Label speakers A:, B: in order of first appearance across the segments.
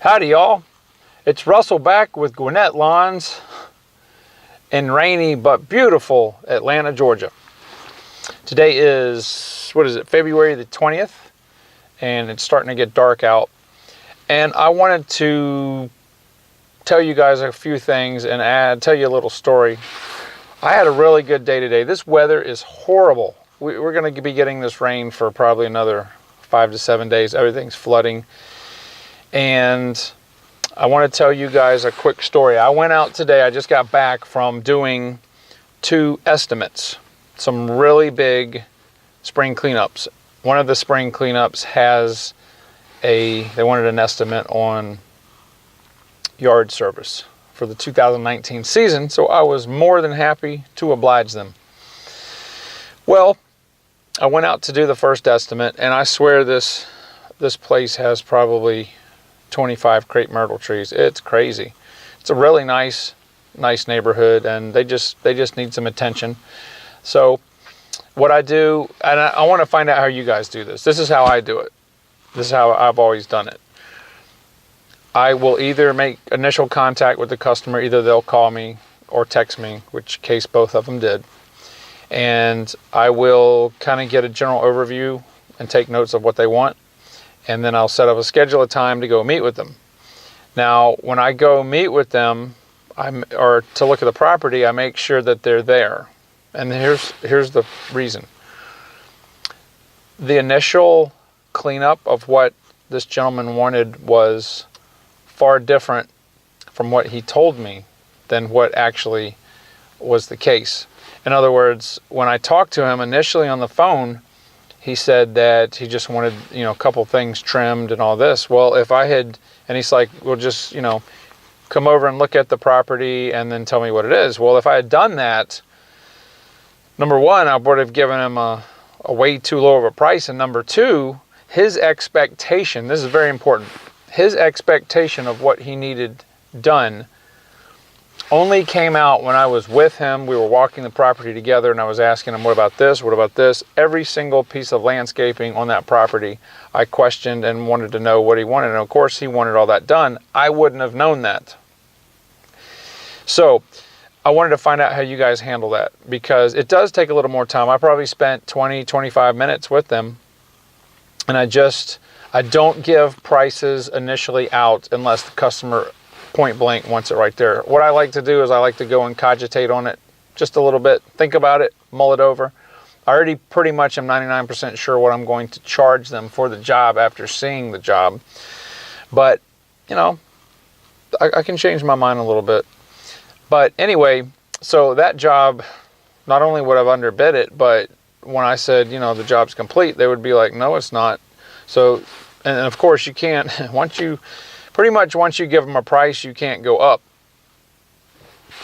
A: Howdy y'all, it's Russell back with Gwinnett Lawns in rainy but beautiful Atlanta, Georgia. Today is, February the 20th, and it's starting to get dark out. And I wanted to tell you guys a few things and tell you a little story. I had a really good day today. This weather is horrible. We're going to be getting this rain for probably another 5 to 7 days. Everything's flooding. And I want to tell you guys a quick story. I went out today. I just got back from doing 2 estimates, some really big spring cleanups. One of the spring cleanups has they wanted an estimate on yard service for the 2019 season, so I was more than happy to oblige them. Well, I went out to do the first estimate, and I swear this place has probably 25 crepe myrtle trees. It's crazy. It's a really nice neighborhood, and they just need some attention. So what I do, and I want to find out how you guys do this. This is how I do it. This is how I've always done it. I will either make initial contact with the customer. Either they'll call me or text me, which case both of them did. And I will kind of get a general overview and take notes of what they want. And then I'll set up a schedule of time to go meet with them. Now, when I go meet with them, or to look at the property, I make sure that they're there. And here's the reason. The initial cleanup of what this gentleman wanted was far different from what he told me than what actually was the case. In other words, when I talked to him initially on the phone, he said that he just wanted, a couple things trimmed and all this. Well, and he's like, well, just, come over and look at the property and then tell me what it is. Well, if I had done that, number one, I would have given him a way too low of a price. And number two, his expectation, this is very important, his expectation of what he needed done only came out when I was with him. We were walking the property together, and I was asking him, what about this? What about this? Every single piece of landscaping on that property, I questioned and wanted to know what he wanted. And of course, he wanted all that done. I wouldn't have known that. So I wanted to find out how you guys handle that, because it does take a little more time. I probably spent 20, 25 minutes with them. And I don't give prices initially out unless the customer point blank wants it right there. What I like to do is I like to go and cogitate on it just a little bit, think about it, mull it over. I already pretty much am 99% sure what I'm going to charge them for the job after seeing the job. But, I can change my mind a little bit. But anyway, so that job, not only would I've underbid it, but when I said, the job's complete, they would be like, no, it's not. So, and of course you can't, once you give them a price, you can't go up,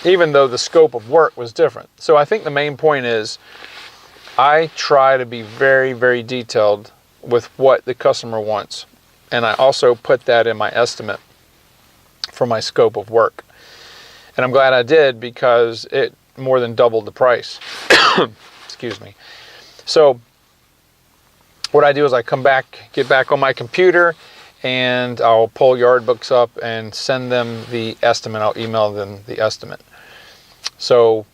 A: even though the scope of work was different. So I think the main point is I try to be very, very detailed with what the customer wants. And I also put that in my estimate for my scope of work. And I'm glad I did, because it more than doubled the price. Excuse me. So what I do is I get back on my computer, and I'll pull yard books up and send them the estimate. I'll email them the estimate. So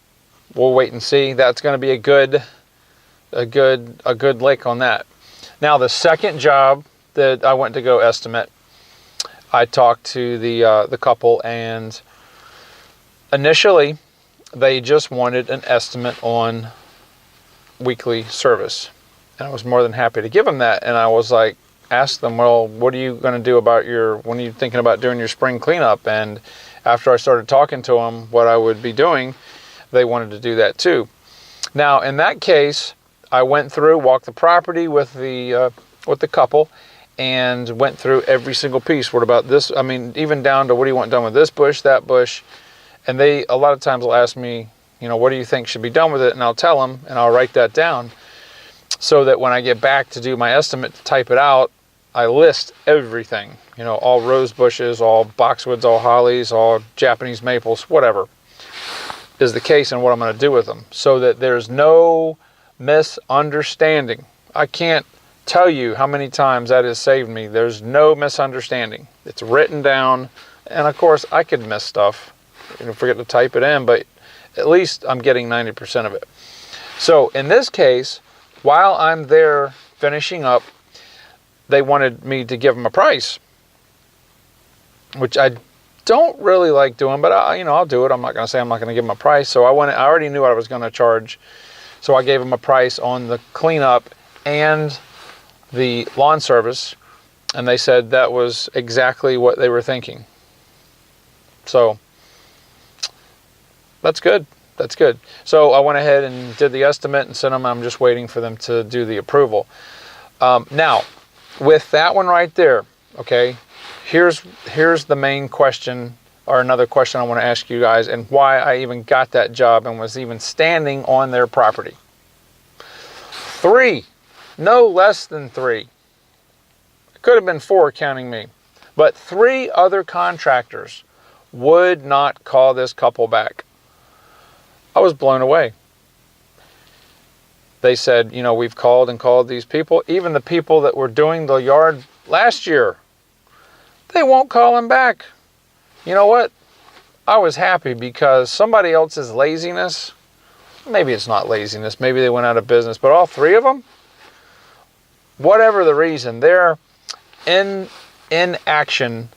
A: we'll wait and see. That's going to be a good lick on that. Now, the second job that I went to go estimate, I talked to the couple, and initially they just wanted an estimate on weekly service. And I was more than happy to give them that. And I was like, asked them, well, what are you going to do about when are you thinking about doing your spring cleanup? And after I started talking to them what I would be doing, they wanted to do that too. Now, in that case, I went through, walked the property with the couple, and went through every single piece. What about this? I mean, even down to, what do you want done with this bush, that bush? And they, a lot of times, will ask me, what do you think should be done with it? And I'll tell them, and I'll write that down, so that when I get back to do my estimate, to type it out, I list everything, all rose bushes, all boxwoods, all hollies, all Japanese maples, whatever is the case, and what I'm going to do with them, so that there's no misunderstanding. I can't tell you how many times that has saved me. There's no misunderstanding. It's written down. And of course, I could miss stuff, forget to type it in, but at least I'm getting 90% of it. So in this case, while I'm there finishing up, they wanted me to give them a price, which I don't really like doing, but I'll do it. I'm not going to say I'm not going to give them a price. So I already knew what I was going to charge. So I gave them a price on the cleanup and the lawn service. And they said that was exactly what they were thinking. So that's good. That's good. So I went ahead and did the estimate and sent them. I'm just waiting for them to do the approval. Now, with that one right there, okay, here's the main question, or another question I want to ask you guys, and why I even got that job and was even standing on their property. 3, no less than 3. It could have been 4 counting me, but 3 other contractors would not call this couple back. I was blown away. They said, we've called and called these people, even the people that were doing the yard last year. They won't call them back. You know what? I was happy because somebody else's laziness, maybe it's not laziness, maybe they went out of business, but all 3 of them, whatever the reason, they're inaction,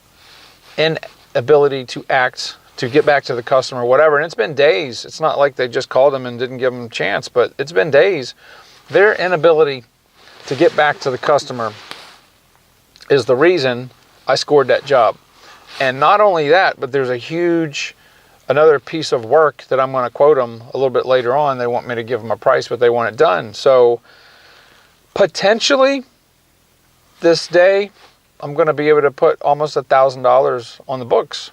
A: inability to act, to get back to the customer, whatever. And it's been days. It's not like they just called them and didn't give them a chance, but it's been days. Their inability to get back to the customer is the reason I scored that job. And not only that, but there's another piece of work that I'm going to quote them a little bit later on. They want me to give them a price, but they want it done. So potentially this day, I'm going to be able to put almost $1,000 on the books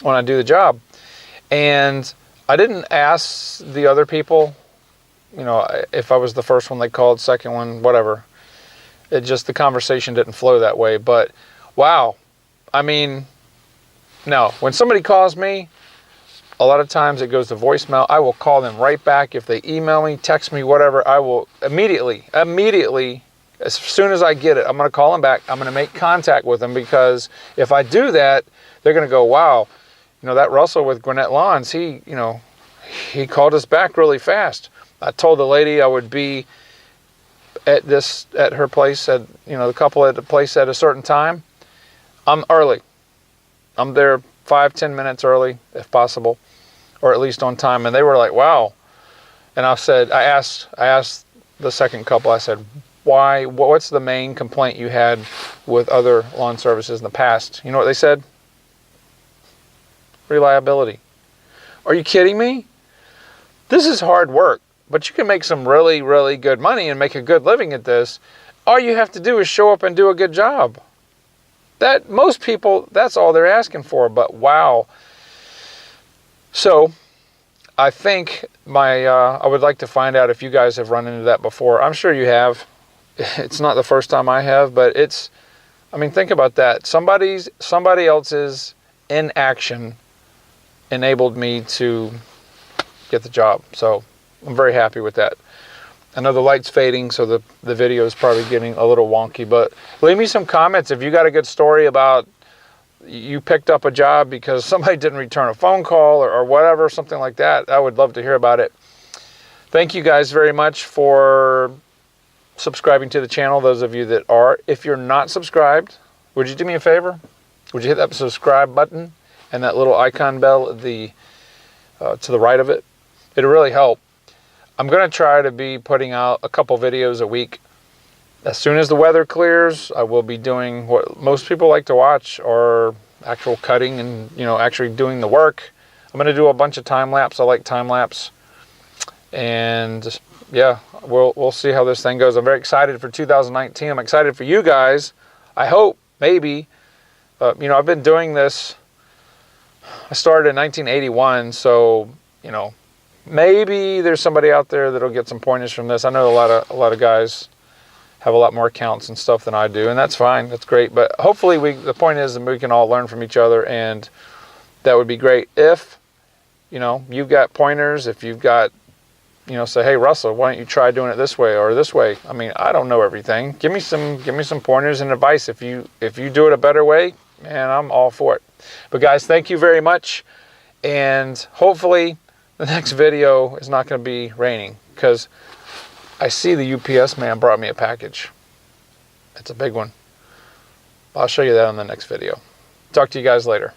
A: when I do the job. And I didn't ask the other people, if I was the first one they called, second one, whatever. The conversation didn't flow that way. But wow, now when somebody calls me, a lot of times it goes to voicemail. I will call them right back. If they email me, text me, whatever, I will immediately, as soon as I get it, I'm going to call them back. I'm going to make contact with them, because if I do that, they're going to go, wow, that Russell with Gwinnett Lawns, he called us back really fast. I told the lady I would be at her place, the couple at the place at a certain time. I'm early. I'm there 5-10 minutes early, if possible, or at least on time. And they were like, wow. And I asked the second couple, I said, what's the main complaint you had with other lawn services in the past? You know what they said? Reliability. Are you kidding me? This is hard work, but you can make some really, really good money and make a good living at this. All you have to do is show up and do a good job. Most people, that's all they're asking for, but wow. So I think I would like to find out if you guys have run into that before. I'm sure you have. It's not the first time I have, but think about that. Somebody else's inaction enabled me to get the job. So I'm very happy with that. I know the light's fading, so the video is probably getting a little wonky, but leave me some comments if you got a good story about you picked up a job because somebody didn't return a phone call or whatever, something like that. I would love to hear about it. Thank you guys very much for subscribing to the channel, those of you that are. If you're not subscribed, would you do me a favor? Would you hit that subscribe button and that little icon bell to the right of it? It'll really help. I'm going to try to be putting out a couple videos a week. As soon as the weather clears, I will be doing what most people like to watch, or actual cutting and actually doing the work. I'm going to do a bunch of time lapse. I like time lapse. And yeah, we'll see how this thing goes. I'm very excited for 2019. I'm excited for you guys. I hope, maybe, I've been doing this. I started in 1981, so, maybe there's somebody out there that'll get some pointers from this. I know a lot of guys have a lot more accounts and stuff than I do, and that's fine. That's great. But hopefully the point is that we can all learn from each other, and that would be great. If, you've got pointers, if you've got, say, hey, Russell, why don't you try doing it this way or this way? I don't know everything. Give me some pointers and advice. If you do it a better way, man, I'm all for it. But guys, thank you very much. And hopefully the next video is not going to be raining, because I see the UPS man brought me a package. It's a big one. I'll show you that on the next video. Talk to you guys later.